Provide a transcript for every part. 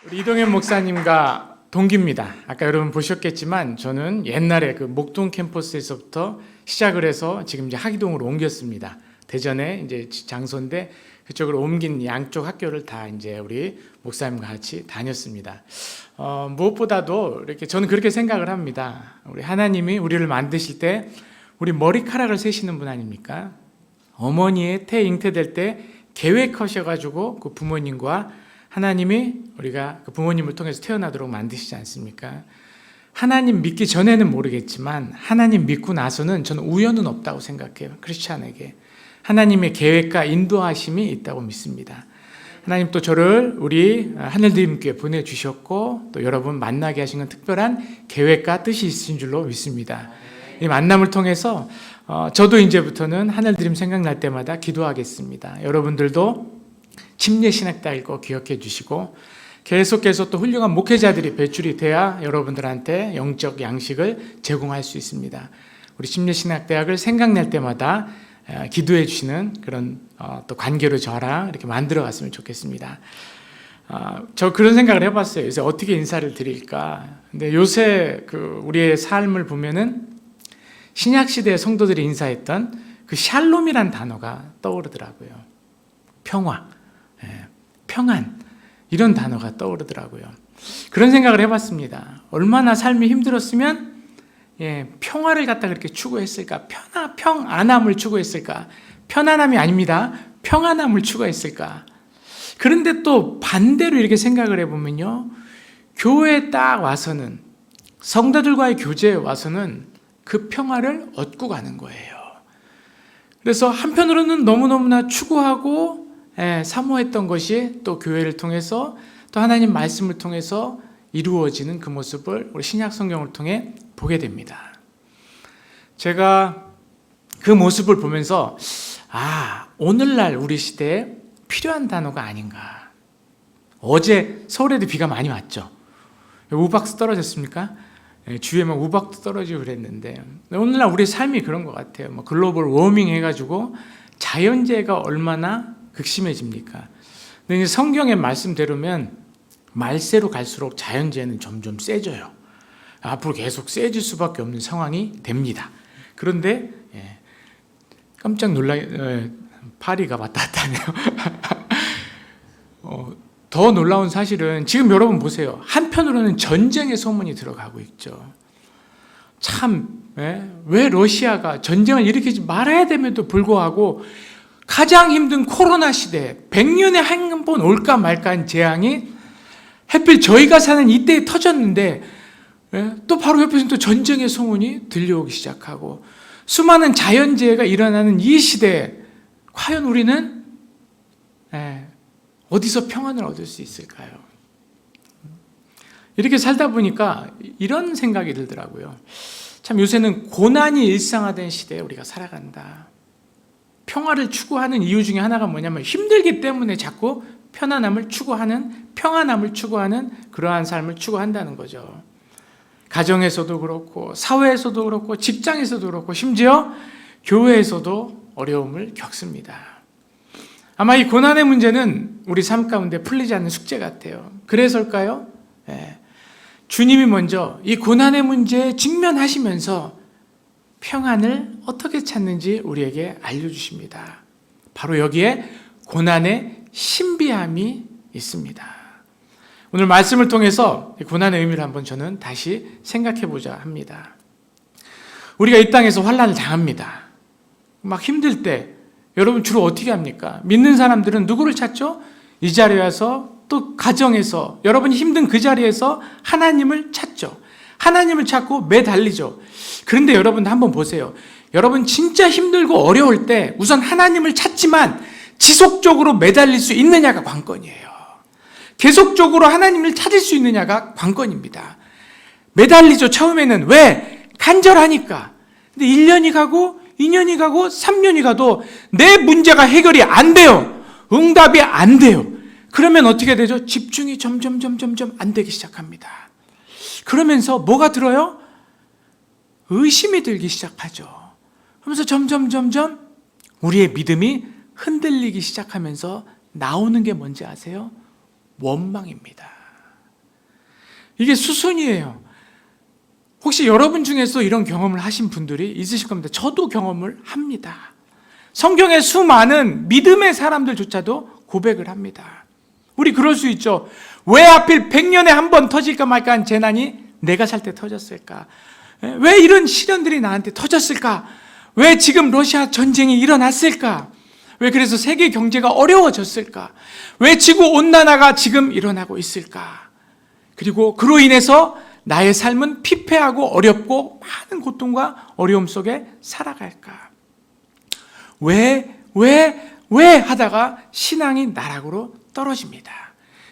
우리 이동현 목사님과 동기입니다. 아까 여러분 보셨겠지만 저는 옛날에 그 목동 캠퍼스에서부터 시작을 해서 지금 이제 하기동으로 옮겼습니다. 대전에 이제 장소인데 그쪽으로 옮긴 양쪽 학교를 다 이제 우리 목사님과 같이 다녔습니다. 무엇보다도 이렇게 저는 그렇게 생각을 합니다. 우리 하나님이 우리를 만드실 때 우리 머리카락을 세시는 분 아닙니까? 어머니의 태 잉태될 때 계획하셔가지고 그 부모님과 하나님이 우리가 그 부모님을 통해서 태어나도록 만드시지 않습니까? 하나님 믿기 전에는 모르겠지만 하나님 믿고 나서는 저는 우연은 없다고 생각해요. 크리스찬에게 하나님의 계획과 인도하심이 있다고 믿습니다. 하나님 또 저를 우리 하늘드림교회 보내주셨고 또 여러분 만나게 하신 건 특별한 계획과 뜻이 있으신 줄로 믿습니다. 이 만남을 통해서 저도 이제부터는 하늘드림 생각날 때마다 기도하겠습니다. 여러분들도 침례신학다 읽고 기억해 주시고 계속해서 또 훌륭한 목회자들이 배출이 돼야 여러분들한테 영적 양식을 제공할 수 있습니다. 우리 침례신학대학을 생각날 때마다 기도해 주시는 그런 또 관계로 저랑 이렇게 만들어 갔으면 좋겠습니다. 저 그런 생각을 해봤어요. 요새 어떻게 인사를 드릴까? 근데 요새 그 우리의 삶을 보면은 신약시대의 성도들이 인사했던 그 샬롬이란 단어가 떠오르더라고요. 평화, 평안 이런 단어가 떠오르더라고요. 그런 생각을 해봤습니다. 얼마나 삶이 힘들었으면 평화를 갖다 그렇게 추구했을까? 평안함을 추구했을까? 편안함이 아닙니다. 평안함을 추구했을까? 그런데 또 반대로 이렇게 생각을 해보면요. 교회에 딱 와서는 성도들과의 교제에 와서는 그 평화를 얻고 가는 거예요. 그래서 한편으로는 너무너무나 추구하고 사모했던 것이 또 교회를 통해서 또 하나님 말씀을 통해서 이루어지는 그 모습을 우리 신약 성경을 통해 보게 됩니다. 제가 그 모습을 보면서 오늘날 우리 시대에 필요한 단어가 아닌가. 어제 서울에도 비가 많이 왔죠. 우박수 떨어졌습니까? 주위에 막 우박도 떨어지고 그랬는데 오늘날 우리 삶이 그런 것 같아요. 글로벌 워밍 해가지고 자연재해가 얼마나 극심해집니까? 근데 이제 성경의 말씀대로면 말세로 갈수록 자연재해는 점점 세져요. 앞으로 계속 세질 수밖에 없는 상황이 됩니다. 그런데 깜짝 파리가 왔다 갔다 하네요. 더 놀라운 사실은 지금 여러분 보세요. 한편으로는 전쟁의 소문이 들어가고 있죠. 참, 왜 러시아가 전쟁을 일으키지 말아야 됨에도 불구하고 가장 힘든 코로나 시대, 100년에 한 번 올까 말까한 재앙이 하필 저희가 사는 이때에 터졌는데 또 바로 옆에서 또 전쟁의 소문이 들려오기 시작하고 수많은 자연재해가 일어나는 이 시대에 과연 우리는 어디서 평안을 얻을 수 있을까요? 이렇게 살다 보니까 이런 생각이 들더라고요. 참 요새는 고난이 일상화된 시대에 우리가 살아간다. 평화를 추구하는 이유 중에 하나가 뭐냐면 힘들기 때문에 자꾸 편안함을 추구하는, 평안함을 추구하는 그러한 삶을 추구한다는 거죠. 가정에서도 그렇고 사회에서도 그렇고 직장에서도 그렇고 심지어 교회에서도 어려움을 겪습니다. 아마 이 고난의 문제는 우리 삶 가운데 풀리지 않는 숙제 같아요. 그래서일까요? 주님이 먼저 이 고난의 문제에 직면하시면서 평안을 어떻게 찾는지 우리에게 알려주십니다. 바로 여기에 고난의 신비함이 있습니다. 오늘 말씀을 통해서 고난의 의미를 한번 저는 다시 생각해보자 합니다. 우리가 이 땅에서 환난을 당합니다. 막 힘들 때 여러분 주로 어떻게 합니까? 믿는 사람들은 누구를 찾죠? 이 자리에 와서 또 가정에서 여러분이 힘든 그 자리에서 하나님을 찾죠. 하나님을 찾고 매달리죠. 그런데 여러분 한번 보세요. 여러분 진짜 힘들고 어려울 때 우선 하나님을 찾지만 지속적으로 매달릴 수 있느냐가 관건이에요. 계속적으로 하나님을 찾을 수 있느냐가 관건입니다. 매달리죠. 처음에는 왜? 간절하니까. 근데 1년이 가고 2년이 가고 3년이 가도 내 문제가 해결이 안 돼요. 응답이 안 돼요. 그러면 어떻게 되죠? 집중이 점점 안 되기 시작합니다. 그러면서 뭐가 들어요? 의심이 들기 시작하죠. 그러면서 점점 우리의 믿음이 흔들리기 시작하면서 나오는 게 뭔지 아세요? 원망입니다. 이게 수순이에요. 혹시 여러분 중에서 이런 경험을 하신 분들이 있으실 겁니다. 저도 경험을 합니다. 성경의 수많은 믿음의 사람들조차도 고백을 합니다. 우리 그럴 수 있죠. 왜 하필 100년에 한 번 터질까 말까 한 재난이 내가 살 때 터졌을까? 왜 이런 시련들이 나한테 터졌을까? 왜 지금 러시아 전쟁이 일어났을까? 왜 그래서 세계 경제가 어려워졌을까? 왜 지구온난화가 지금 일어나고 있을까? 그리고 그로 인해서 나의 삶은 피폐하고 어렵고 많은 고통과 어려움 속에 살아갈까? 왜 하다가 신앙이 나락으로 떨어집니다.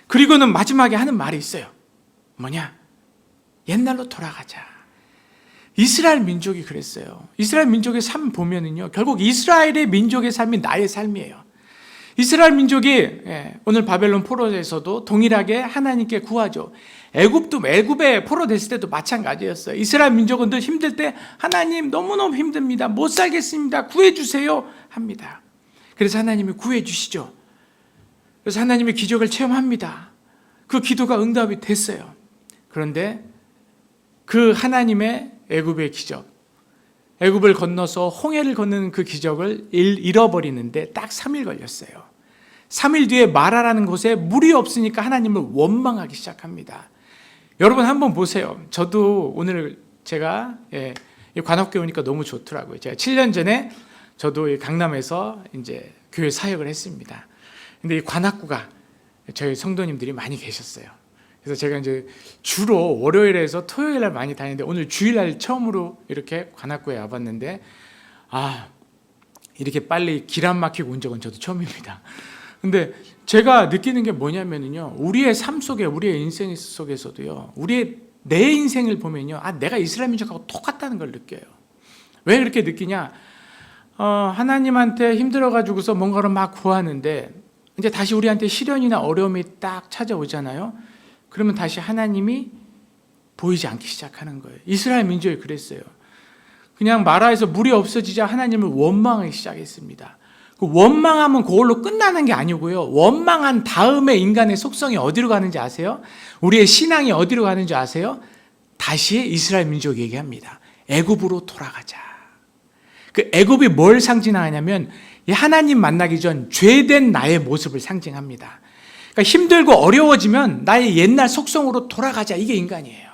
그리고는 마지막에 하는 말이 있어요. 뭐냐? 옛날로 돌아가자. 이스라엘 민족이 그랬어요. 이스라엘 민족의 삶 보면은요, 결국 이스라엘의 민족의 삶이 나의 삶이에요. 이스라엘 민족이 오늘 바벨론 포로에서도 동일하게 하나님께 구하죠. 애굽에 포로됐을 때도 마찬가지였어요. 이스라엘 민족은 늘 힘들 때 하나님 너무너무 힘듭니다. 못 살겠습니다. 구해주세요 합니다. 그래서 하나님이 구해주시죠. 그래서 하나님의 기적을 체험합니다. 그 기도가 응답이 됐어요. 그런데 그 하나님의 애굽의 기적, 애굽을 건너서 홍해를 건너는 그 기적을 잃어버리는데 딱 3일 걸렸어요. 3일 뒤에 마라라는 곳에 물이 없으니까 하나님을 원망하기 시작합니다. 여러분 한번 보세요. 저도 오늘 제가 관악교회 오니까 너무 좋더라고요. 제가 7년 전에 저도 강남에서 이제 교회 사역을 했습니다. 근데 이 관악구가 저희 성도님들이 많이 계셨어요. 그래서 제가 이제 주로 월요일에서 토요일 날 많이 다니는데 오늘 주일날 처음으로 이렇게 관악구에 와봤는데 이렇게 빨리 길 안 막히고 온 적은 저도 처음입니다. 근데 제가 느끼는 게 뭐냐면요, 우리의 삶 속에, 우리의 인생 속에서도요, 내 인생을 보면요, 내가 이스라엘 민족하고 똑같다는 걸 느껴요. 왜 그렇게 느끼냐? 하나님한테 힘들어가지고서 뭔가를 막 구하는데 이제 다시 우리한테 시련이나 어려움이 딱 찾아오잖아요. 그러면 다시 하나님이 보이지 않기 시작하는 거예요. 이스라엘 민족이 그랬어요. 그냥 마라에서 물이 없어지자 하나님을 원망하기 시작했습니다. 그 원망하면 그걸로 끝나는 게 아니고요. 원망한 다음에 인간의 속성이 어디로 가는지 아세요? 우리의 신앙이 어디로 가는지 아세요? 다시 이스라엘 민족이 얘기합니다. 애굽으로 돌아가자. 그 애굽이 뭘 상징하냐면 하나님 만나기 전 죄된 나의 모습을 상징합니다. 그러니까 힘들고 어려워지면 나의 옛날 속성으로 돌아가자. 이게 인간이에요.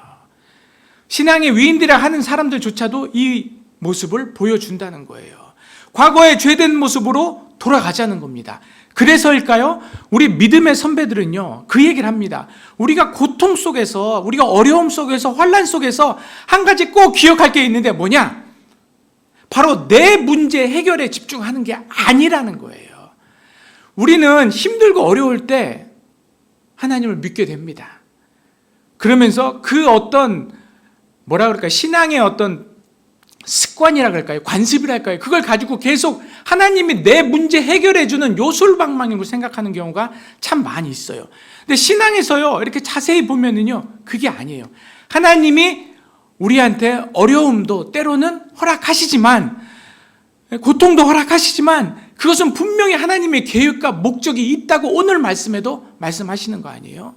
신앙의 위인들이라 하는 사람들조차도 이 모습을 보여준다는 거예요. 과거의 죄된 모습으로 돌아가자는 겁니다. 그래서일까요? 우리 믿음의 선배들은요, 그 얘기를 합니다. 우리가 고통 속에서, 우리가 어려움 속에서, 환난 속에서 한 가지 꼭 기억할 게 있는데 뭐냐? 바로 내 문제 해결에 집중하는 게 아니라는 거예요. 우리는 힘들고 어려울 때 하나님을 믿게 됩니다. 그러면서 그 어떤 신앙의 어떤 습관이라 그럴까요? 관습이랄까요? 그걸 가지고 계속 하나님이 내 문제 해결해 주는 요술방망이로 생각하는 경우가 참 많이 있어요. 근데 신앙에서요, 이렇게 자세히 보면은요, 그게 아니에요. 하나님이 우리한테 어려움도 때로는 허락하시지만, 고통도 허락하시지만, 그것은 분명히 하나님의 계획과 목적이 있다고 오늘 말씀에도 말씀하시는 거 아니에요?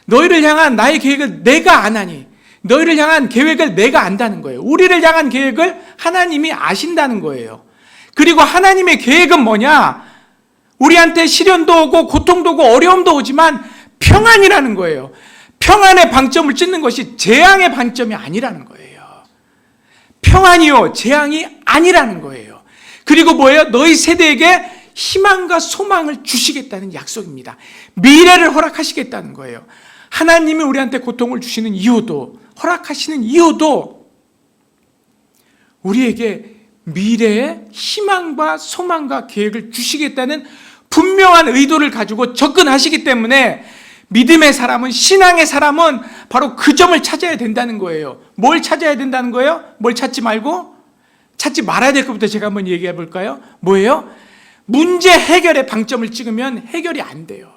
너희를 향한 나의 계획을 내가 안 하니, 너희를 향한 계획을 내가 안다는 거예요. 우리를 향한 계획을 하나님이 아신다는 거예요. 그리고 하나님의 계획은 뭐냐? 우리한테 시련도 오고 고통도 오고 어려움도 오지만 평안이라는 거예요. 평안의 방점을 찍는 것이 재앙의 방점이 아니라는 거예요. 평안이요, 재앙이 아니라는 거예요. 그리고 뭐예요? 너희 세대에게 희망과 소망을 주시겠다는 약속입니다. 미래를 허락하시겠다는 거예요. 하나님이 우리한테 고통을 주시는 이유도, 허락하시는 이유도 우리에게 미래의 희망과 소망과 계획을 주시겠다는 분명한 의도를 가지고 접근하시기 때문에 믿음의 사람은, 신앙의 사람은 바로 그 점을 찾아야 된다는 거예요. 뭘 찾아야 된다는 거예요? 뭘 찾지 말고? 찾지 말아야 될 것부터 제가 한번 얘기해 볼까요? 뭐예요? 문제 해결의 방점을 찍으면 해결이 안 돼요.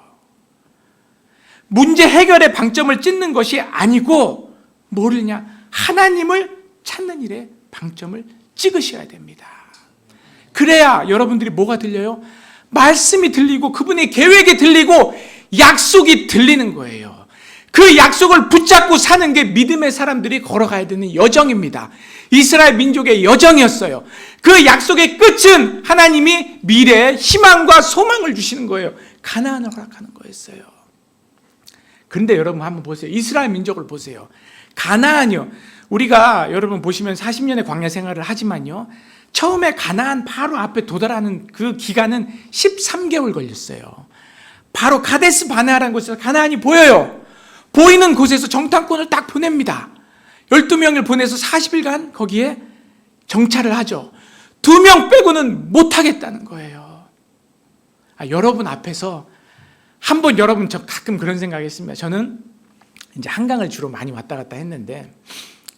문제 해결의 방점을 찍는 것이 아니고 뭐냐? 하나님을 찾는 일에 방점을 찍으셔야 됩니다. 그래야 여러분들이 뭐가 들려요? 말씀이 들리고 그분의 계획이 들리고 약속이 들리는 거예요. 그 약속을 붙잡고 사는 게 믿음의 사람들이 걸어가야 되는 여정입니다. 이스라엘 민족의 여정이었어요. 그 약속의 끝은 하나님이 미래에 희망과 소망을 주시는 거예요. 가나안을 허락하는 거였어요. 그런데 여러분 한번 보세요. 이스라엘 민족을 보세요. 가나안이요. 우리가 여러분 보시면 40년의 광야 생활을 하지만요. 처음에 가나안 바로 앞에 도달하는 그 기간은 13개월 걸렸어요. 바로 가데스 바네아라는 곳에서 가나안이 보여요. 보이는 곳에서 정탐꾼을 딱 보냅니다. 12명을 보내서 40일간 거기에 정찰을 하죠. 2명 빼고는 못하겠다는 거예요. 여러분 앞에서 한번 여러분 저 가끔 그런 생각했습니다. 저는 이제 한강을 주로 많이 왔다 갔다 했는데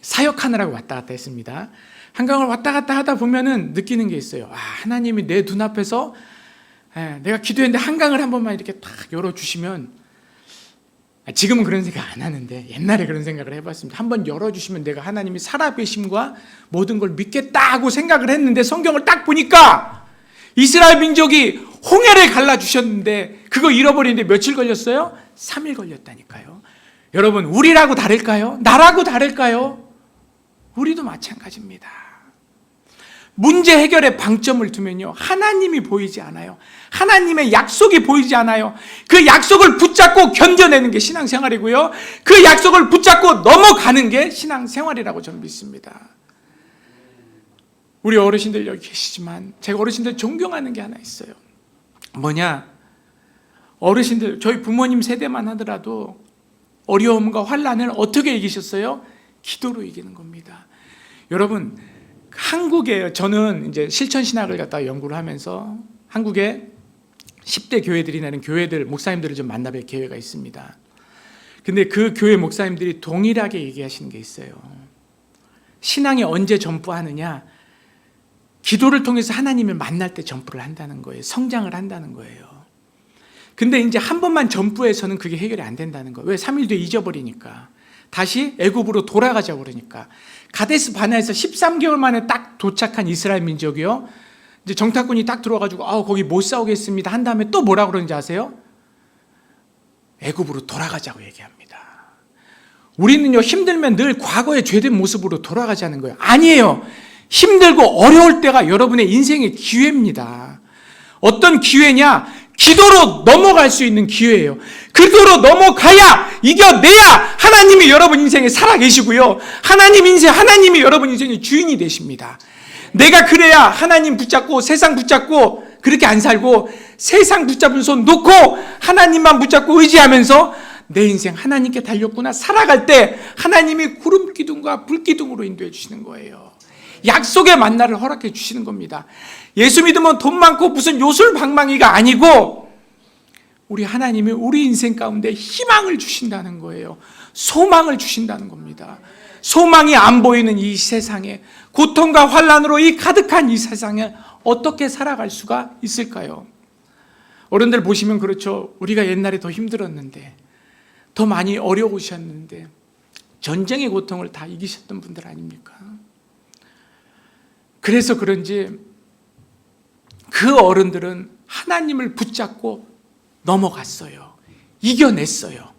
사역하느라고 왔다 갔다 했습니다. 한강을 왔다 갔다 하다 보면은 느끼는 게 있어요. 하나님이 내 눈앞에서 내가 기도했는데 한강을 한 번만 이렇게 딱 열어주시면, 지금은 그런 생각 안 하는데 옛날에 그런 생각을 해봤습니다. 한번 열어주시면 내가 하나님이 살아계심과 모든 걸 믿겠다고 생각을 했는데 성경을 딱 보니까 이스라엘 민족이 홍해를 갈라주셨는데 그거 잃어버리는데 며칠 걸렸어요? 3일 걸렸다니까요. 여러분, 우리라고 다를까요? 나라고 다를까요? 우리도 마찬가지입니다. 문제 해결에 방점을 두면요, 하나님이 보이지 않아요. 하나님의 약속이 보이지 않아요. 그 약속을 붙잡고 견뎌내는 게 신앙생활이고요, 그 약속을 붙잡고 넘어가는 게 신앙생활이라고 저는 믿습니다. 우리 어르신들 여기 계시지만 제가 어르신들 존경하는 게 하나 있어요. 뭐냐, 어르신들, 저희 부모님 세대만 하더라도 어려움과 환난을 어떻게 이기셨어요? 기도로 이기는 겁니다. 여러분, 한국에, 저는 이제 실천신학을 갖다가 연구를 하면서 한국에 10대 교회들이 내는 교회들, 목사님들을 좀 만나뵐 기회가 있습니다. 근데 그 교회 목사님들이 동일하게 얘기하시는 게 있어요. 신앙이 언제 점프하느냐? 기도를 통해서 하나님을 만날 때 점프를 한다는 거예요. 성장을 한다는 거예요. 근데 이제 한 번만 점프해서는 그게 해결이 안 된다는 거예요. 왜? 3일 뒤에 잊어버리니까. 다시 애굽으로 돌아가자고 그러니까. 가데스 바네아에서 13개월 만에 딱 도착한 이스라엘 민족이요, 이제 정탐꾼이 딱 들어와가지고 거기 못 싸우겠습니다 한 다음에 또 뭐라고 그러는지 아세요? 애굽으로 돌아가자고 얘기합니다. 우리는요, 힘들면 늘 과거의 죄된 모습으로 돌아가자는 거예요. 아니에요. 힘들고 어려울 때가 여러분의 인생의 기회입니다. 어떤 기회냐? 기도로 넘어갈 수 있는 기회예요. 기도로 넘어가야, 이겨내야 하나님이 여러분 인생에 살아계시고요, 하나님이 여러분 인생의 주인이 되십니다. 내가 그래야 하나님 붙잡고 세상 붙잡고 그렇게 안 살고, 세상 붙잡은 손 놓고 하나님만 붙잡고 의지하면서 내 인생 하나님께 달렸구나 살아갈 때 하나님이 구름 기둥과 불 기둥으로 인도해 주시는 거예요. 약속의 만나를 허락해 주시는 겁니다. 예수 믿으면 돈 많고 무슨 요술방망이가 아니고, 우리 하나님이 우리 인생 가운데 희망을 주신다는 거예요. 소망을 주신다는 겁니다. 소망이 안 보이는 이 세상에, 고통과 환난으로 이 가득한 이 세상에 어떻게 살아갈 수가 있을까요? 어른들 보시면 그렇죠. 우리가 옛날에 더 힘들었는데, 더 많이 어려우셨는데, 전쟁의 고통을 다 이기셨던 분들 아닙니까? 그래서 그런지 그 어른들은 하나님을 붙잡고 넘어갔어요. 이겨냈어요.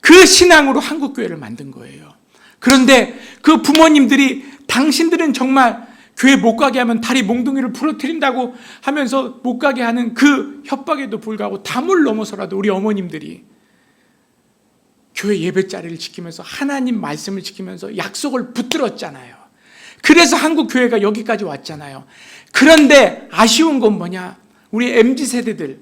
그 신앙으로 한국교회를 만든 거예요. 그런데 그 부모님들이 당신들은 정말 교회 못 가게 하면 다리 몽둥이를 부러뜨린다고 하면서 못 가게 하는 그 협박에도 불구하고 담을 넘어서라도 우리 어머님들이 교회 예배 자리를 지키면서 하나님 말씀을 지키면서 약속을 붙들었잖아요. 그래서 한국 교회가 여기까지 왔잖아요. 그런데 아쉬운 건 뭐냐? 우리 MZ세대들,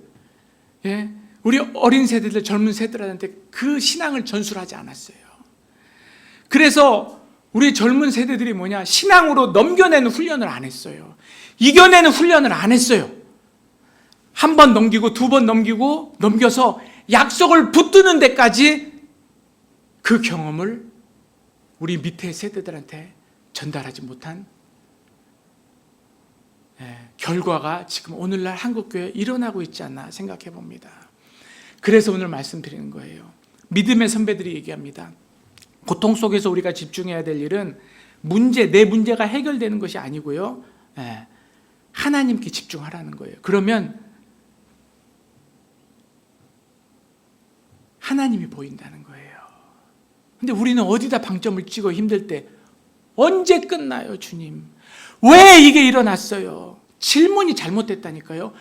우리 어린 세대들, 젊은 세대들한테 그 신앙을 전수하지 않았어요. 그래서 우리 젊은 세대들이 뭐냐? 신앙으로 넘겨내는 훈련을 안 했어요. 이겨내는 훈련을 안 했어요. 한 번 넘기고 두 번 넘기고 넘겨서 약속을 붙드는 데까지 그 경험을 우리 밑에 세대들한테 전달하지 못한 결과가 지금 오늘날 한국교회에 일어나고 있지 않나 생각해 봅니다. 그래서 오늘 말씀드리는 거예요. 믿음의 선배들이 얘기합니다. 고통 속에서 우리가 집중해야 될 일은 내 문제가 해결되는 것이 아니고요, 하나님께 집중하라는 거예요. 그러면 하나님이 보인다는 거예요. 근데 우리는 어디다 방점을 찍어 힘들 때 언제 끝나요, 주님? 왜 이게 일어났어요? 질문이 잘못됐다니까요.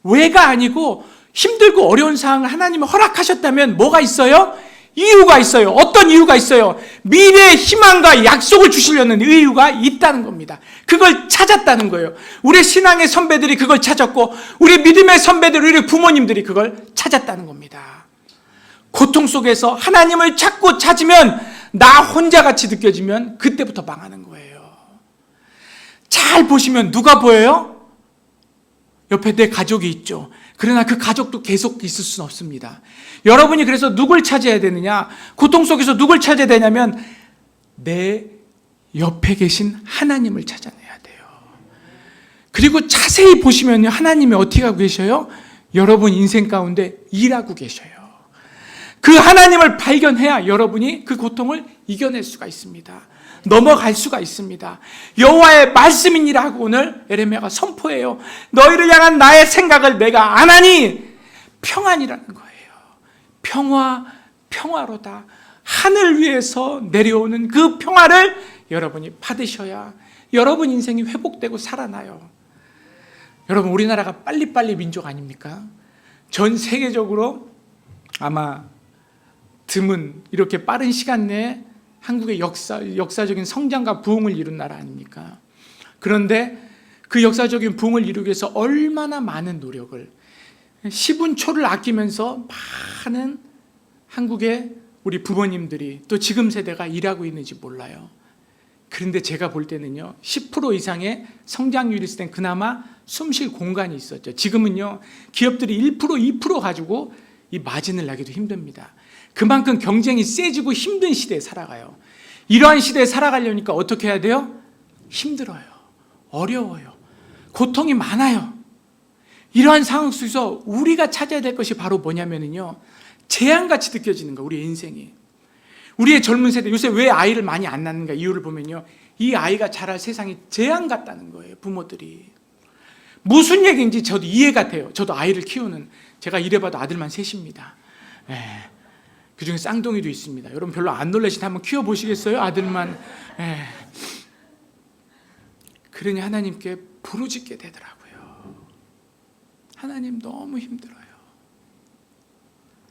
왜가 아니고 힘들고 어려운 상황을 하나님이 허락하셨다면 뭐가 있어요? 이유가 있어요. 어떤 이유가 있어요? 미래의 희망과 약속을 주시려는 이유가 있다는 겁니다. 그걸 찾았다는 거예요. 우리 신앙의 선배들이 그걸 찾았고 우리 믿음의 선배들, 우리 부모님들이 그걸 찾았다는 겁니다. 고통 속에서 하나님을 찾고 찾으면 나 혼자 같이 느껴지면 그때부터 망하는 거예요. 잘 보시면 누가 보여요? 옆에 내 가족이 있죠. 그러나 그 가족도 계속 있을 수는 없습니다. 여러분이 그래서 누굴 찾아야 되느냐? 고통 속에서 누굴 찾아야 되냐면 내 옆에 계신 하나님을 찾아내야 돼요. 그리고 자세히 보시면요, 하나님이 어떻게 하고 계셔요? 여러분 인생 가운데 일하고 계셔요. 그 하나님을 발견해야 여러분이 그 고통을 이겨낼 수가 있습니다. 넘어갈 수가 있습니다. 여호와의 말씀이니라 하고 오늘 에레미야가 선포해요. 너희를 향한 나의 생각을 내가 안 하니 평안이라는 거예요. 평화, 평화로다. 하늘 위에서 내려오는 그 평화를 여러분이 받으셔야 여러분 인생이 회복되고 살아나요. 여러분, 우리나라가 빨리빨리 민족 아닙니까? 전 세계적으로 아마 드문 이렇게 빠른 시간 내에 한국의 역사적인 성장과 부흥을 이룬 나라 아닙니까? 그런데 그 역사적인 부흥을 이루기 위해서 얼마나 많은 노력을, 10분 초를 아끼면서 많은 한국의 우리 부모님들이 또 지금 세대가 일하고 있는지 몰라요. 그런데 제가 볼 때는요, 10% 이상의 성장률이 있을 땐 그나마 숨쉴 공간이 있었죠. 지금은요, 기업들이 1%, 2% 가지고 이 마진을 나기도 힘듭니다. 그만큼 경쟁이 세지고 힘든 시대에 살아가요. 이러한 시대에 살아가려니까 어떻게 해야 돼요? 힘들어요. 어려워요. 고통이 많아요. 이러한 상황 속에서 우리가 찾아야 될 것이 바로 뭐냐면요, 재앙같이 느껴지는 거예요. 우리의 인생이. 우리의 젊은 세대, 요새 왜 아이를 많이 안 낳는가 이유를 보면요, 이 아이가 자랄 세상이 재앙 같다는 거예요. 부모들이. 무슨 얘기인지 저도 이해가 돼요. 저도 아이를 키우는, 제가 이래봐도 아들만 셋입니다. 그중에 쌍둥이도 있습니다. 여러분 별로 안 놀라시는데 한번 키워보시겠어요? 아들만. 그러니 하나님께 부르짖게 되더라고요. 하나님 너무 힘들어요.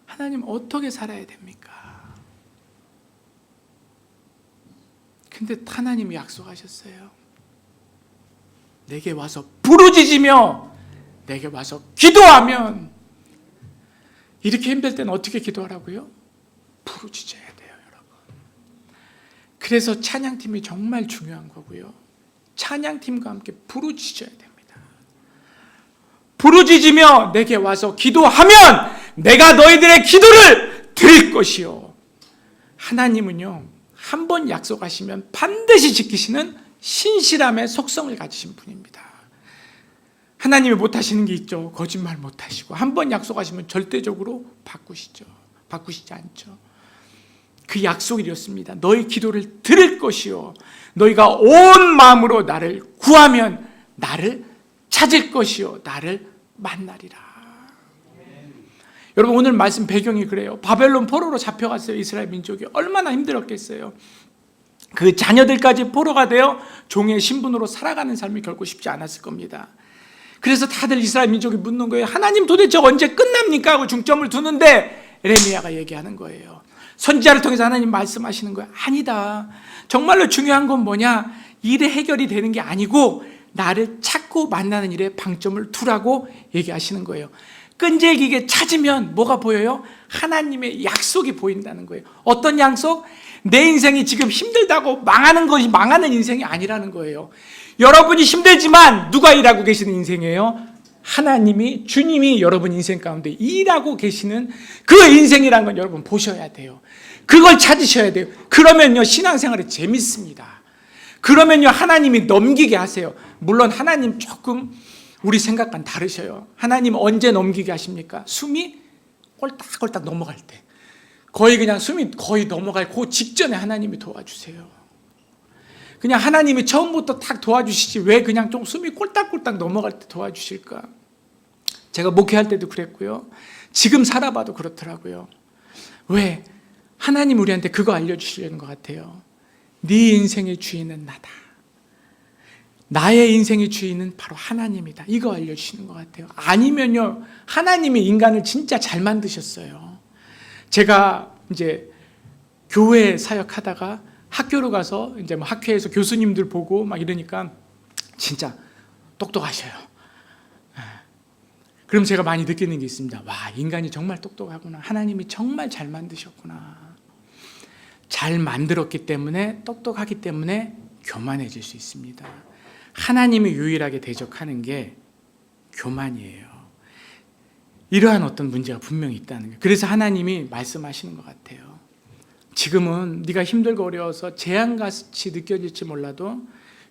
하나님 어떻게 살아야 됩니까? 근데 하나님이 약속하셨어요. 내게 와서 부르짖으며 내게 와서 기도하면, 이렇게 힘들 때는 어떻게 기도하라고요? 부르짖어야 돼요, 여러분. 그래서 찬양팀이 정말 중요한 거고요. 찬양팀과 함께 부르짖어야 됩니다. 부르짖으며 내게 와서 기도하면 내가 너희들의 기도를 들을 것이요. 하나님은요, 한 번 약속하시면 반드시 지키시는 신실함의 속성을 가지신 분입니다. 하나님이 못하시는 게 있죠. 거짓말 못하시고 한 번 약속하시면 절대적으로 바꾸시지 않죠. 그 약속이 이렇습니다. 너희 기도를 들을 것이요, 너희가 온 마음으로 나를 구하면 나를 찾을 것이요, 나를 만나리라. 여러분, 오늘 말씀 배경이 그래요. 바벨론 포로로 잡혀갔어요. 이스라엘 민족이 얼마나 힘들었겠어요. 그 자녀들까지 포로가 되어 종의 신분으로 살아가는 삶이 결코 쉽지 않았을 겁니다. 그래서 다들 이스라엘 민족이 묻는 거예요. 하나님 도대체 언제 끝납니까? 하고 중점을 두는데 에레미야가 얘기하는 거예요. 선지자를 통해서 하나님 말씀하시는 거예요. 아니다. 정말로 중요한 건 뭐냐? 일의 해결이 되는 게 아니고 나를 찾고 만나는 일에 방점을 두라고 얘기하시는 거예요. 끈질기게 찾으면 뭐가 보여요? 하나님의 약속이 보인다는 거예요. 어떤 약속? 내 인생이 지금 힘들다고 망하는 것이 망하는 인생이 아니라는 거예요. 여러분이 힘들지만 누가 일하고 계시는 인생이에요? 하나님이, 주님이 여러분 인생 가운데 일하고 계시는 그 인생이라는 건 여러분 보셔야 돼요. 그걸 찾으셔야 돼요. 그러면요, 신앙생활이 재밌습니다. 그러면요, 하나님이 넘기게 하세요. 물론 하나님 조금 우리 생각과는 다르셔요. 하나님 언제 넘기게 하십니까? 숨이 꼴딱꼴딱 넘어갈 때, 거의 그냥 숨이 거의 넘어갈 그 직전에 하나님이 도와주세요. 그냥 하나님이 처음부터 딱 도와주시지 왜 그냥 좀 숨이 꼴딱꼴딱 넘어갈 때 도와주실까? 제가 목회할 때도 그랬고요, 지금 살아봐도 그렇더라고요. 왜? 하나님 우리한테 그거 알려주시려는 것 같아요. 네 인생의 주인은 나다. 나의 인생의 주인은 바로 하나님이다. 이거 알려주시는 것 같아요. 아니면요, 하나님이 인간을 진짜 잘 만드셨어요. 제가 이제 교회 사역하다가 학교로 가서 이제 뭐 학회에서 교수님들 보고 막 이러니까 진짜 똑똑하셔요. 그럼 제가 많이 느끼는 게 있습니다. 와, 인간이 정말 똑똑하구나. 하나님이 정말 잘 만드셨구나. 잘 만들었기 때문에, 똑똑하기 때문에 교만해질 수 있습니다. 하나님이 유일하게 대적하는 게 교만이에요. 이러한 어떤 문제가 분명히 있다는 거예요. 그래서 하나님이 말씀하시는 것 같아요. 지금은 네가 힘들고 어려워서 재앙같이 느껴질지 몰라도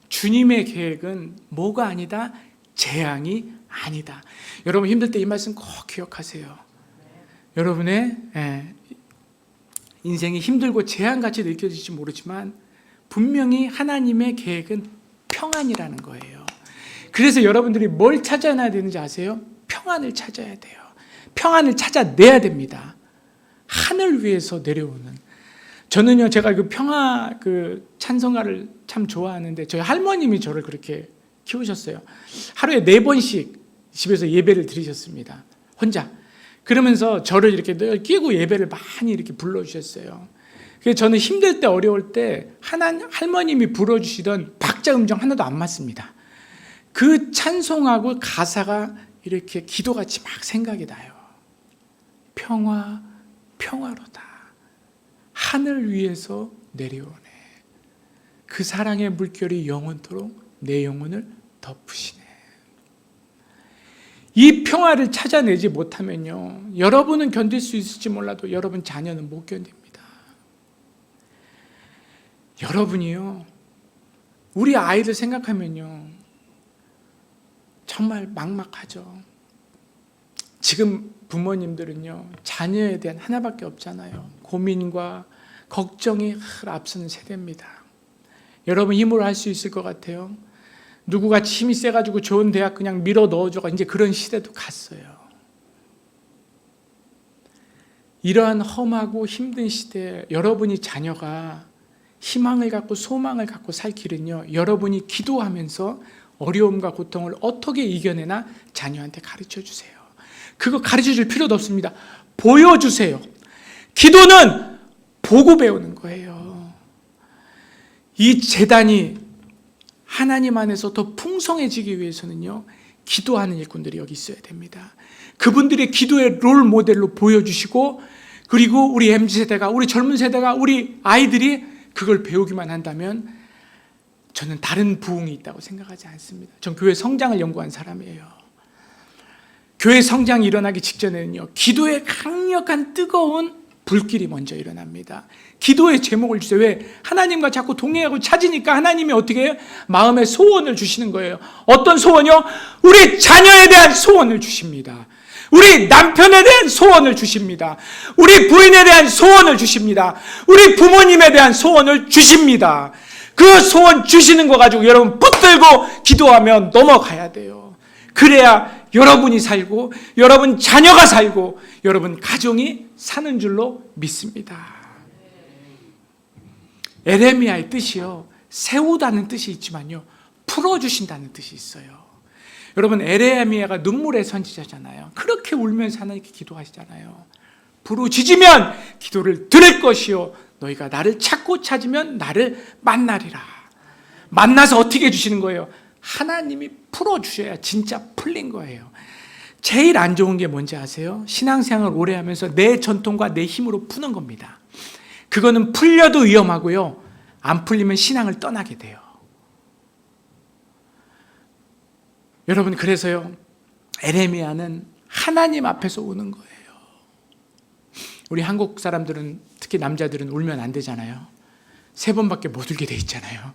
주님의 계획은 뭐가 아니다? 재앙이 아니다. 여러분 힘들 때 이 말씀 꼭 기억하세요. 여러분의 인생이 힘들고 재앙같이 느껴질지 모르지만 분명히 하나님의 계획은 평안이라는 거예요. 그래서 여러분들이 뭘 찾아내야 되는지 아세요? 평안을 찾아야 돼요. 평안을 찾아내야 됩니다. 하늘 위에서 내려오는. 저는요, 제가 그 평화 찬송가를 참 좋아하는데 저희 할머님이 저를 그렇게 키우셨어요. 하루에 4번씩 집에서 예배를 드리셨습니다. 혼자. 그러면서 저를 이렇게 늘 끼고 예배를 많이 이렇게 불러주셨어요. 그래서 저는 힘들 때 어려울 때 할머님이 불러주시던 박자 음정 하나도 안 맞습니다. 그 찬송하고 가사가 이렇게 기도같이 막 생각이 나요. 평화, 평화로다. 하늘 위에서 내려오네. 그 사랑의 물결이 영원토록 내 영혼을 덮으시네. 이 평화를 찾아내지 못하면요, 여러분은 견딜 수 있을지 몰라도 여러분 자녀는 못 견딥니다. 여러분이요, 우리 아이들 생각하면요 정말 막막하죠. 지금 부모님들은요, 자녀에 대한 하나밖에 없잖아요. 고민과 걱정이 앞서는 세대입니다. 여러분 힘으로 할 수 있을 것 같아요? 누구같이 힘이 세가지고 좋은 대학 그냥 밀어 넣어줘가 이제 그런 시대도 갔어요. 이러한 험하고 힘든 시대에 여러분이 자녀가 희망을 갖고 소망을 갖고 살 길은요, 여러분이 기도하면서 어려움과 고통을 어떻게 이겨내나 자녀한테 가르쳐 주세요. 그거 가르쳐 줄 필요도 없습니다. 보여주세요. 기도는 보고 배우는 거예요. 이 재단이 하나님 안에서 더 풍성해지기 위해서는요, 기도하는 일꾼들이 여기 있어야 됩니다. 그분들의 기도의 롤 모델로 보여주시고, 그리고 우리 MZ세대가, 우리 젊은 세대가, 우리 아이들이 그걸 배우기만 한다면 저는 다른 부흥이 있다고 생각하지 않습니다. 전 교회 성장을 연구한 사람이에요. 교회 성장이 일어나기 직전에는요, 기도의 강력한 뜨거운 불길이 먼저 일어납니다. 기도의 제목을 주세요. 왜? 하나님과 자꾸 동행하고 찾으니까 하나님이 어떻게 해요? 마음의 소원을 주시는 거예요. 어떤 소원이요? 우리 자녀에 대한 소원을 주십니다. 우리 남편에 대한 소원을 주십니다. 우리 부인에 대한 소원을 주십니다. 우리 부모님에 대한 소원을 주십니다. 그 소원 주시는 거 가지고 여러분 붙들고 기도하면 넘어가야 돼요. 그래야 여러분이 살고 여러분 자녀가 살고 여러분 가정이 사는 줄로 믿습니다. 에레미야의 뜻이요, 세우다는 뜻이 있지만요, 풀어주신다는 뜻이 있어요. 여러분, 에레미야가 눈물의 선지자잖아요. 그렇게 울면서 하나님께 기도하시잖아요. 부르짖으면 기도를 들을 것이요, 너희가 나를 찾고 찾으면 나를 만나리라. 만나서 어떻게 해주시는 거예요? 하나님이 풀어주셔야 진짜 풀린 거예요. 제일 안 좋은 게 뭔지 아세요? 신앙생활을 오래 하면서 내 전통과 내 힘으로 푸는 겁니다. 그거는 풀려도 위험하고요, 안 풀리면 신앙을 떠나게 돼요. 여러분, 그래서요, 에레미야는 하나님 앞에서 우는 거예요. 우리 한국 사람들은, 특히 남자들은 울면 안 되잖아요. 3번밖에 못 울게 돼 있잖아요.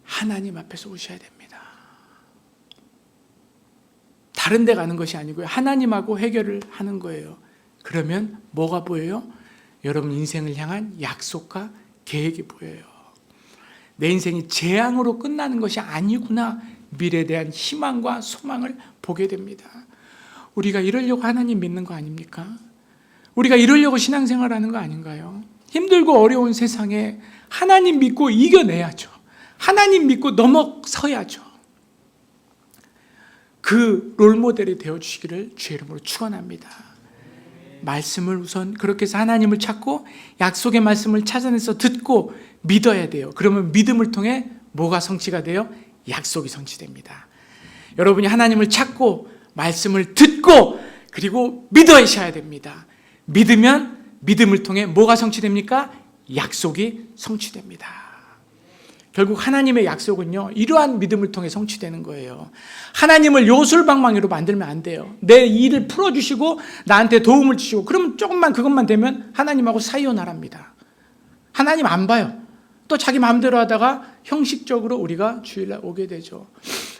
하나님 앞에서 우셔야 됩니다. 다른 데 가는 것이 아니고요, 하나님하고 해결을 하는 거예요. 그러면 뭐가 보여요? 여러분 인생을 향한 약속과 계획이 보여요. 내 인생이 재앙으로 끝나는 것이 아니구나, 미래에 대한 희망과 소망을 보게 됩니다. 우리가 이러려고 하나님 믿는 거 아닙니까? 우리가 이러려고 신앙생활하는 거 아닌가요? 힘들고 어려운 세상에 하나님 믿고 이겨내야죠. 하나님 믿고 넘어서야죠. 그 롤모델이 되어주시기를 주의 이름으로 축원합니다. 말씀을 우선 그렇게 해서 하나님을 찾고 약속의 말씀을 찾아내서 듣고 믿어야 돼요. 그러면 믿음을 통해 뭐가 성취가 돼요? 약속이 성취됩니다. 여러분이 하나님을 찾고 말씀을 듣고 그리고 믿으셔야 됩니다. 믿으면 믿음을 통해 뭐가 성취됩니까? 약속이 성취됩니다. 결국 하나님의 약속은요, 이러한 믿음을 통해 성취되는 거예요. 하나님을 요술방망이로 만들면 안 돼요. 내 일을 풀어주시고 나한테 도움을 주시고 그러면 조금만 그것만 되면 하나님하고 사이오나랍니다. 하나님 안 봐요. 또 자기 마음대로 하다가 형식적으로 우리가 주일날 오게 되죠.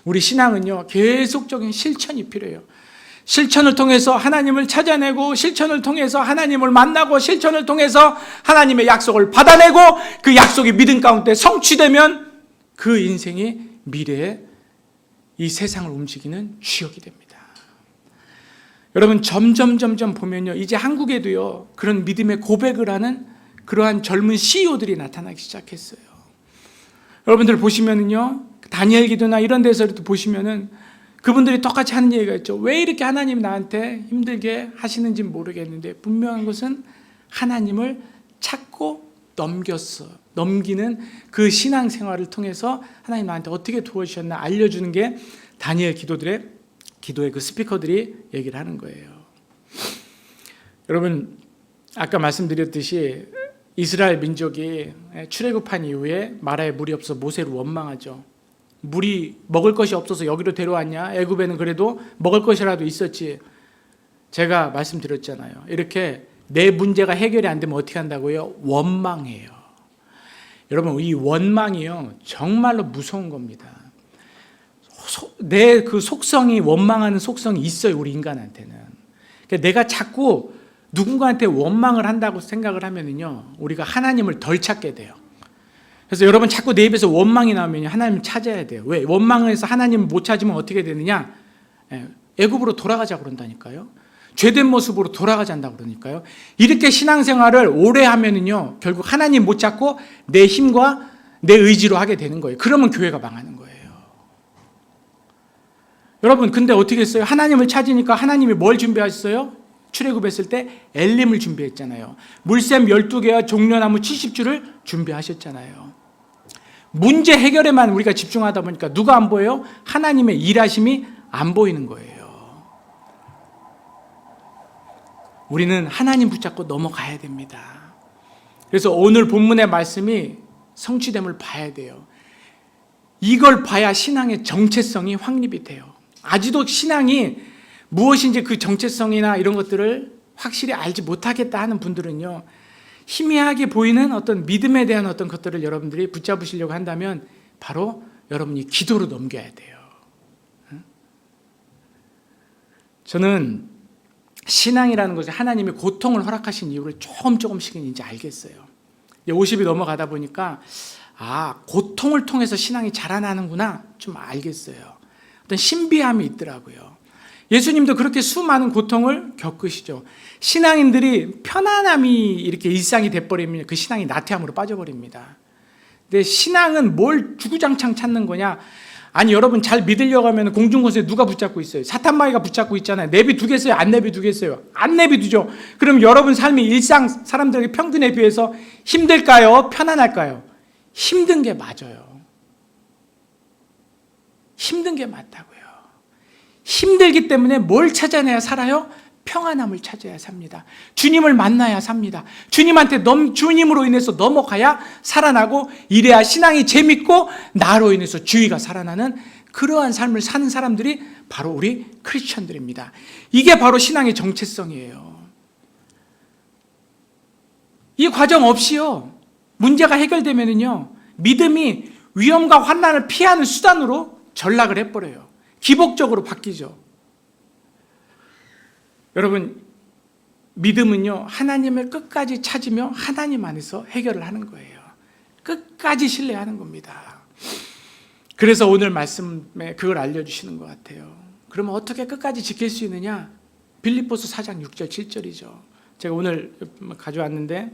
우리 신앙은요, 계속적인 실천이 필요해요. 실천을 통해서 하나님을 찾아내고 실천을 통해서 하나님을 만나고 실천을 통해서 하나님의 약속을 받아내고 그 약속이 믿음 가운데 성취되면 그 인생이 미래에 이 세상을 움직이는 주역이 됩니다. 여러분 점점 보면요, 이제 한국에도요 그런 믿음의 고백을 하는 그러한 젊은 CEO들이 나타나기 시작했어요. 여러분들 보시면은요, 다니엘 기도나 이런 데서도 보시면은 그분들이 똑같이 하는 얘기가 있죠. 왜 이렇게 하나님이 나한테 힘들게 하시는지 모르겠는데 분명한 것은 하나님을 찾고 넘기는 그 신앙생활을 통해서 하나님 나한테 어떻게 도와주셨나 알려주는 게 다니엘 기도의 그 스피커들이 얘기를 하는 거예요. 여러분 아까 말씀드렸듯이 이스라엘 민족이 출애굽한 이후에 마라에 물이 없어 모세를 원망하죠. 물이 먹을 것이 없어서 여기로 데려왔냐? 애굽에는 그래도 먹을 것이라도 있었지. 제가 말씀드렸잖아요. 이렇게 내 문제가 해결이 안 되면 어떻게 한다고요? 원망해요. 여러분 이 원망이요 정말로 무서운 겁니다. 내 그 속성이 원망하는 속성이 있어요. 우리 인간한테는. 그러니까 내가 자꾸 누군가한테 원망을 한다고 생각을 하면은요 우리가 하나님을 덜 찾게 돼요. 그래서 여러분 자꾸 내 입에서 원망이 나오면 하나님을 찾아야 돼요. 왜? 원망을 해서 하나님을 못 찾으면 어떻게 되느냐? 애굽으로 돌아가자 그런다니까요. 죄된 모습으로 돌아가자 한다고 그러니까요. 이렇게 신앙생활을 오래 하면은요 결국 하나님 못 찾고 내 힘과 내 의지로 하게 되는 거예요. 그러면 교회가 망하는 거예요. 여러분 근데 어떻게 했어요? 하나님을 찾으니까 하나님이 뭘 준비하셨어요? 출애굽했을 때 엘림을 준비했잖아요. 물샘 12개와 종려나무 70주를 준비하셨잖아요. 문제 해결에만 우리가 집중하다 보니까 누가 안 보여요? 하나님의 일하심이 안 보이는 거예요. 우리는 하나님 붙잡고 넘어가야 됩니다. 그래서 오늘 본문의 말씀이 성취됨을 봐야 돼요. 이걸 봐야 신앙의 정체성이 확립이 돼요. 아직도 신앙이 무엇인지 그 정체성이나 이런 것들을 확실히 알지 못하겠다 하는 분들은요, 희미하게 보이는 어떤 믿음에 대한 어떤 것들을 여러분들이 붙잡으시려고 한다면 바로 여러분이 기도로 넘겨야 돼요. 저는 신앙이라는 것이 하나님이 고통을 허락하신 이유를 조금씩은 이제 알겠어요. 50이 넘어가다 보니까 고통을 통해서 신앙이 자라나는구나 좀 알겠어요. 어떤 신비함이 있더라고요. 예수님도 그렇게 수많은 고통을 겪으시죠. 신앙인들이 편안함이 이렇게 일상이 돼버리면 그 신앙이 나태함으로 빠져버립니다. 근데 신앙은 뭘 주구장창 찾는 거냐? 아니 여러분 잘 믿으려고 하면 공중권세 누가 붙잡고 있어요? 사탄마귀가 붙잡고 있잖아요. 내비두겠어요? 안 내비두겠어요? 안 내비두죠. 그럼 여러분 삶이 일상 사람들의 평균에 비해서 힘들까요? 편안할까요? 힘든 게 맞아요. 힘든 게 맞다고요. 힘들기 때문에 뭘 찾아내야 살아요? 평안함을 찾아야 삽니다. 주님을 만나야 삽니다. 주님으로 인해서 넘어가야 살아나고 이래야 신앙이 재밌고 나로 인해서 주의가 살아나는 그러한 삶을 사는 사람들이 바로 우리 크리스천들입니다. 이게 바로 신앙의 정체성이에요. 이 과정 없이요 문제가 해결되면은요 믿음이 위험과 환난을 피하는 수단으로 전락을 해버려요. 기복적으로 바뀌죠. 여러분 믿음은요 하나님을 끝까지 찾으며 하나님 안에서 해결을 하는 거예요. 끝까지 신뢰하는 겁니다. 그래서 오늘 말씀에 그걸 알려주시는 것 같아요. 그러면 어떻게 끝까지 지킬 수 있느냐? 빌립보서 4장 6절 7절이죠. 제가 오늘 가져왔는데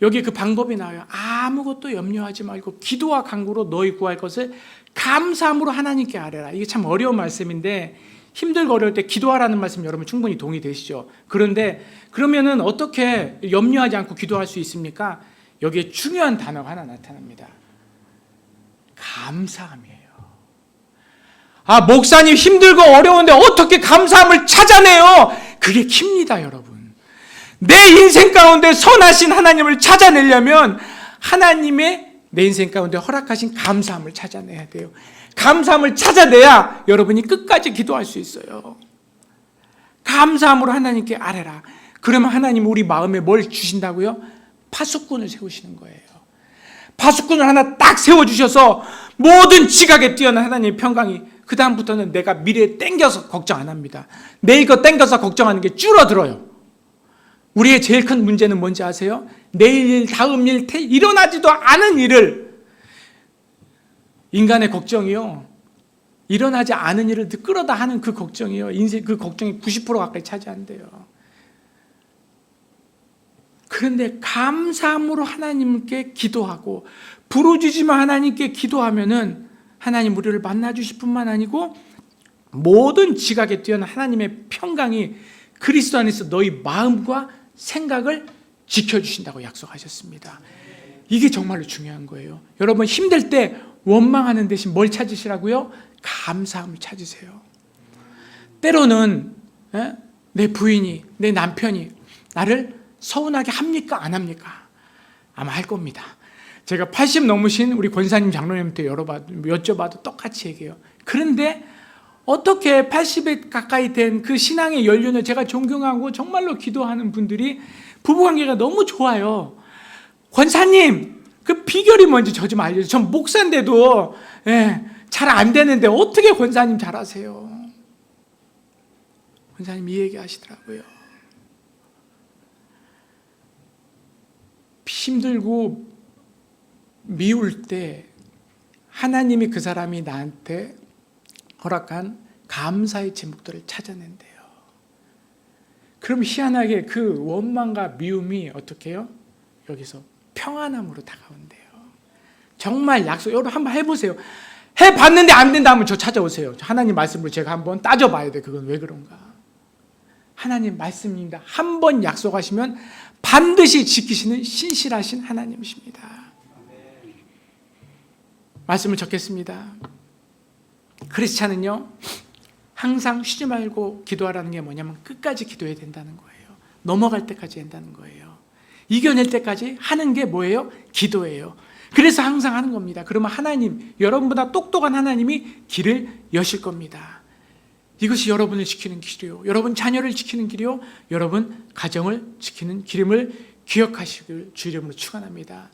여기 그 방법이 나와요. 아무것도 염려하지 말고 기도와 간구로 너희 구할 것을 감사함으로 하나님께 아뢰라. 이게 참 어려운 말씀인데 힘들고 어려울 때 기도하라는 말씀 여러분 충분히 동의되시죠? 그런데 그러면은 어떻게 염려하지 않고 기도할 수 있습니까? 여기에 중요한 단어가 하나 나타납니다. 감사함이에요. 목사님 힘들고 어려운데 어떻게 감사함을 찾아내요? 그게 킵니다, 여러분. 내 인생 가운데 선하신 하나님을 찾아내려면 하나님의 내 인생 가운데 허락하신 감사함을 찾아내야 돼요. 감사함을 찾아내야 여러분이 끝까지 기도할 수 있어요. 감사함으로 하나님께 아뢰라. 그러면 하나님 우리 마음에 뭘 주신다고요? 파수꾼을 세우시는 거예요. 파수꾼을 하나 딱 세워주셔서 모든 지각에 뛰어난 하나님의 평강이 그 다음부터는 내가 미래에 땡겨서 걱정 안 합니다. 내일 거 땡겨서 걱정하는 게 줄어들어요. 우리의 제일 큰 문제는 뭔지 아세요? 내일 일, 다음 일, 일어나지도 않은 일을 인간의 걱정이요. 일어나지 않은 일을 끌어다 하는 그 걱정이요. 인생 그 걱정이 90% 가까이 차지한대요. 그런데 감사함으로 하나님께 기도하고 부르짖으며 하나님께 기도하면은 하나님 우리를 만나주실 뿐만 아니고 모든 지각에 뛰어난 하나님의 평강이 그리스도 안에서 너희 마음과 생각을 지켜주신다고 약속하셨습니다. 이게 정말로 중요한 거예요. 여러분 힘들 때 원망하는 대신 뭘 찾으시라고요? 감사함을 찾으세요. 때로는 내 부인이, 내 남편이 나를 서운하게 합니까? 안 합니까? 아마 할 겁니다. 제가 80 넘으신 우리 권사님 장로님한테 여쭤봐도 똑같이 얘기해요. 그런데 어떻게 80에 가까이 된 그 신앙의 연륜을 제가 존경하고 정말로 기도하는 분들이 부부관계가 너무 좋아요. 권사님 그 비결이 뭔지 저 좀 알려주세요. 전 목사인데도 잘 안 되는데 어떻게 권사님 잘하세요? 권사님 이 얘기 하시더라고요. 힘들고 미울 때 하나님이 그 사람이 나한테 허락한 감사의 제목들을 찾아낸대요. 그럼 희한하게 그 원망과 미움이 어떻게 해요? 여기서 평안함으로 다가온대요. 정말 약속, 여러분 한번 해보세요. 해봤는데 안 된다 하면 저 찾아오세요. 하나님 말씀으로 제가 한번 따져봐야 돼. 그건 왜 그런가? 하나님 말씀입니다. 한번 약속하시면 반드시 지키시는 신실하신 하나님이십니다. 말씀을 적겠습니다. 크리스찬은요 항상 쉬지 말고 기도하라는 게 뭐냐면 끝까지 기도해야 된다는 거예요. 넘어갈 때까지 한다는 거예요. 이겨낼 때까지 하는 게 뭐예요? 기도예요. 그래서 항상 하는 겁니다. 그러면 하나님, 여러분보다 똑똑한 하나님이 길을 여실 겁니다. 이것이 여러분을 지키는 길이요, 여러분 자녀를 지키는 길이요, 여러분 가정을 지키는 길임을 기억하시길 주 이름으로 축원합니다.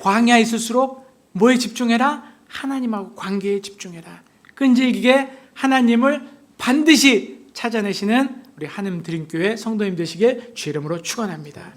광야에 있을수록 뭐에 집중해라? 하나님하고 관계에 집중해라. 끈질기게 하나님을 반드시 찾아내시는 우리 하늘 드림교회 성도님 되시길 주 이름으로 축원합니다.